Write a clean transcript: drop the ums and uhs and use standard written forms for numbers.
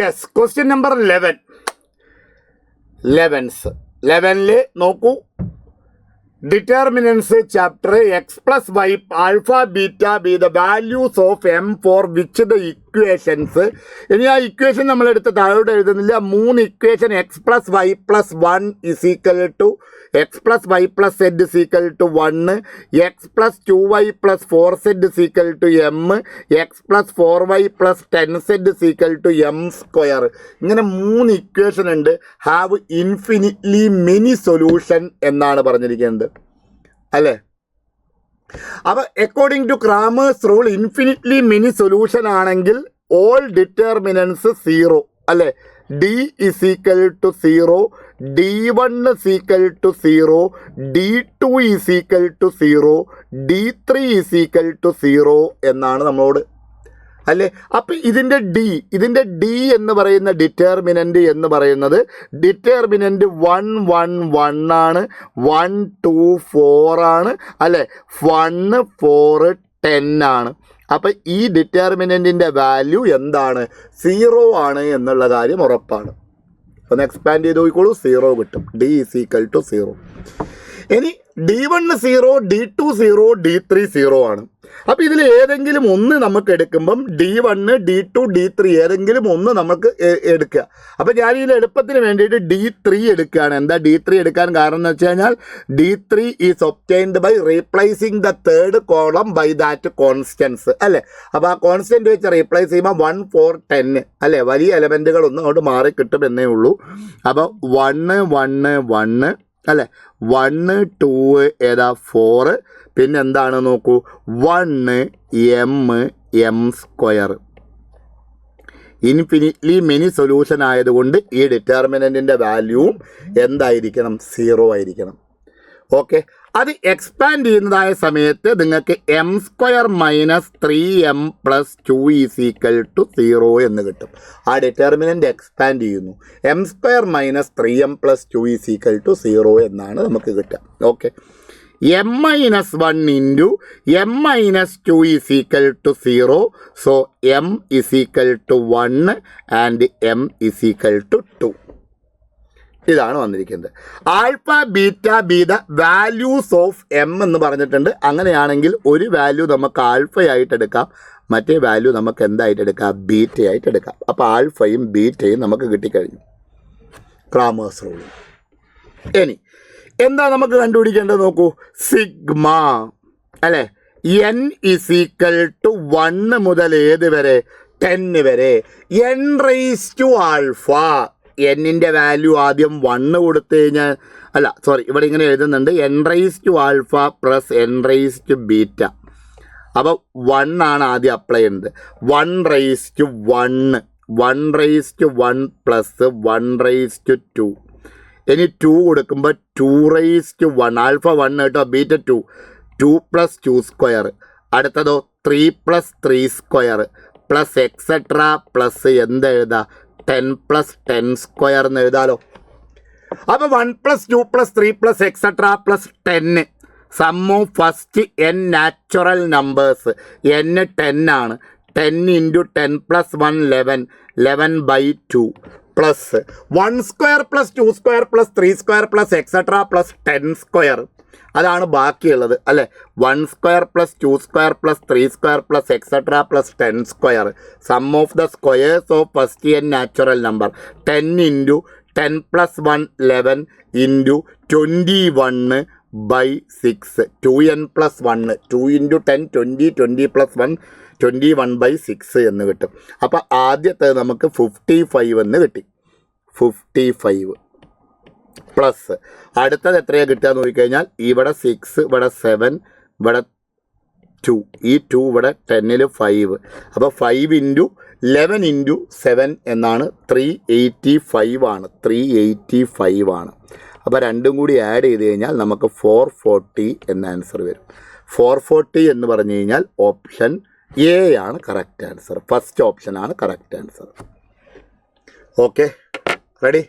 Yes, question number 11 നോക്കൂ. Determinants chapter x plus y alpha beta be the values of m for which the equations. ഇനി ആ equation നമ്മൾ എടുത്ത് താഴോട്ട് എഴുതുന്നില്ല. 3 equation x plus y plus 1 is equal to x plus y plus z is equal to 1, x plus 2y plus 4z is equal to m, x plus 4y plus 10z is equal to m square. ഇങ്ങനെ 3 equation ഉണ്ട്. Have infinitely many solution എന്നാണ് പറഞ്ഞിരിക്കുന്നത് അല്ലേ. അപ്പോൾ according to Cramer's rule infinitely many solution ആണെങ്കിൽ all determinants 0 അല്ലേ. D is equal to 0, D1 is equal to 0, D2 is equal to 0, D3 is equal to 0 എന്നാണ് നമ്മളോട് അല്ലേ. അപ്പം ഇതിൻ്റെ ഡി എന്ന് പറയുന്ന ഡിറ്റർമിനൻ്റ് എന്ന് പറയുന്നത് ഡിറ്റർമിനൻ്റ് 1 1 1 ആണ്, 1 2 4 ആണ് അല്ലേ, 1 4 10 ആണ്. അപ്പം ഈ ഡിറ്റർമിനൻറ്റിൻ്റെ വാല്യൂ എന്താണ്? 0 ആണ് എന്നുള്ള കാര്യം ഉറപ്പാണ്. ഒന്ന് എക്സ്പാൻഡ് ചെയ്ത് നോക്കിക്കോളൂ, 0 കിട്ടും. D is equal to 0. ഇനി D1 0, D2 0, D3 0 ആണ്. അപ്പോൾ ഇതിൽ ഏതെങ്കിലും ഒന്ന് നമുക്ക് എടുക്കുമ്പം D1 D2 D3 ഏതെങ്കിലും ഒന്ന് നമുക്ക് എടുക്കുക. അപ്പോൾ ഞാൻ ഇതിൽ എളുപ്പത്തിന് വേണ്ടിയിട്ട് D3 എടുക്കുകയാണ്. എന്താ D3 എടുക്കാൻ കാരണം എന്ന് വെച്ച് കഴിഞ്ഞാൽ D3 is obtained by replacing the third column by that constants അല്ലേ. അപ്പോൾ ആ കോൺസ്റ്റൻറ്റ് വെച്ച് റീപ്ലേസ് ചെയ്യുമ്പോൾ 1 4 10 അല്ലേ, വലിയ എലമെൻറ്റുകളൊന്നും അങ്ങോട്ട് മാറി കിട്ടും എന്നേ ഉള്ളൂ. അപ്പോൾ 1 1 1 അല്ലേ, 1 2 ഏതാ 4, പിന്നെ എന്താണ് നോക്കൂ 1 M square. Infinitely many solution ആയതുകൊണ്ട് ഈ ഡിറ്റർമിനൻറ്റിൻ്റെ വാല്യൂവും എന്തായിരിക്കണം? 0 ആയിരിക്കണം. ഓക്കെ, അത് എക്സ്പാൻഡ് ചെയ്യുന്നതായ സമയത്ത് നിങ്ങൾക്ക് m square minus 3m plus 2 is equal to 0 എന്ന് കിട്ടും. ആ ഡിറ്റർമിനൻ്റ് എക്സ്പാൻഡ് ചെയ്യുന്നു. M square minus 3m plus 2 is equal to 0 എന്നാണ് നമുക്ക് കിട്ടുക. Okay, m minus 1 into m minus 2 is equal to 0. So m is equal to 1 and m is equal to 2. ഇതാണ് വന്നിരിക്കുന്നത്. Alpha beta be the values of m എന്ന് പറഞ്ഞിട്ടുണ്ട്. അങ്ങനെയാണെങ്കിൽ ഒരു value നമുക്ക് ആൽഫയായിട്ട് എടുക്കാം, മറ്റേ വാല്യൂ നമുക്ക് എന്തായിട്ട് എടുക്കാം? ബീറ്റയായിട്ട് എടുക്കാം. അപ്പോൾ ആൽഫയും ബീറ്റയും നമുക്ക് കിട്ടിക്കഴിഞ്ഞു ക്രാമേഴ്സ് റൂളിൽ. ഇനി എന്താ നമുക്ക് കണ്ടുപിടിക്കേണ്ടത് നോക്കൂ. സിഗ്മ അല്ലേ, n ഇസ് ഈക്വൽ ടു 1 മുതൽ ഏത് വരെ? 10 വരെ. n റൈസ് ടു ആൽഫ, എന്നിൻ്റെ വാല്യൂ ആദ്യം 1 കൊടുത്തു കഴിഞ്ഞാൽ ഇവിടെ ഇങ്ങനെ എഴുതുന്നുണ്ട് n raise to alpha plus n raise to beta. അപ്പോൾ 1 ആണ് ആദ്യം അപ്ലൈ ചെയ്യുന്നത്. 1 raise to 1, 1 raise to 1 plus 1 raise to 2. ഇനി 2 കൊടുക്കുമ്പോൾ 2 റൈസ് ടു 1, ആൽഫ 1 കേട്ടോ, ബീറ്റ 2, 2 പ്ലസ് 2 സ്ക്വയർ. അടുത്തതോ 3 plus 3 square plus etcetera plus എന്ത് എഴുതാം? 10 പ്ലസ് 10 സ്ക്വയർ എന്ന് എഴുതാലോ. അപ്പോൾ 1 plus 2 plus 3 plus etcetera plus 10. Sum of first n natural numbers. n 10 ആണ്. 10 into 10 plus 1 11/2 plus 1 square plus 2 square plus 3 square plus etcetera plus 10 square. അതാണ് ബാക്കിയുള്ളത് അല്ലേ. 1 square plus 2 square plus 3 square plus etcetera plus 10 square. Sum of the squares of first n natural number. 10 into 10 plus 1 11 into 21/6. 2n plus 1, 2 into 10 20, 20 plus 1 21/6 എന്ന് കിട്ടും. അപ്പോൾ ആദ്യത്തെ നമുക്ക് 55 എന്ന് കിട്ടി. 55 പ്ലസ് അടുത്തത് എത്രയാണ് കിട്ടുക എന്ന് നോക്കിക്കഴിഞ്ഞാൽ ഇവിടെ 6, ഇവിടെ 7, ഇവിടെ 2, ഈ 2 ഇവിടെ 10ൽ 5. അപ്പോൾ 5 ഇൻറ്റു 11 ഇൻറ്റു 7 എന്നാണ് 385 ആണ്. 385 ആണ്. അപ്പോൾ രണ്ടും കൂടി ആഡ് ചെയ്ത് കഴിഞ്ഞാൽ നമുക്ക് 440 എന്ന ആൻസർ വരും. 440 എന്ന് പറഞ്ഞു കഴിഞ്ഞാൽ ഓപ്ഷൻ എ ആണ് കറക്റ്റ് ആൻസർ. ഫസ്റ്റ് ഓപ്ഷനാണ് കറക്റ്റ് ആൻസർ. Okay, ready?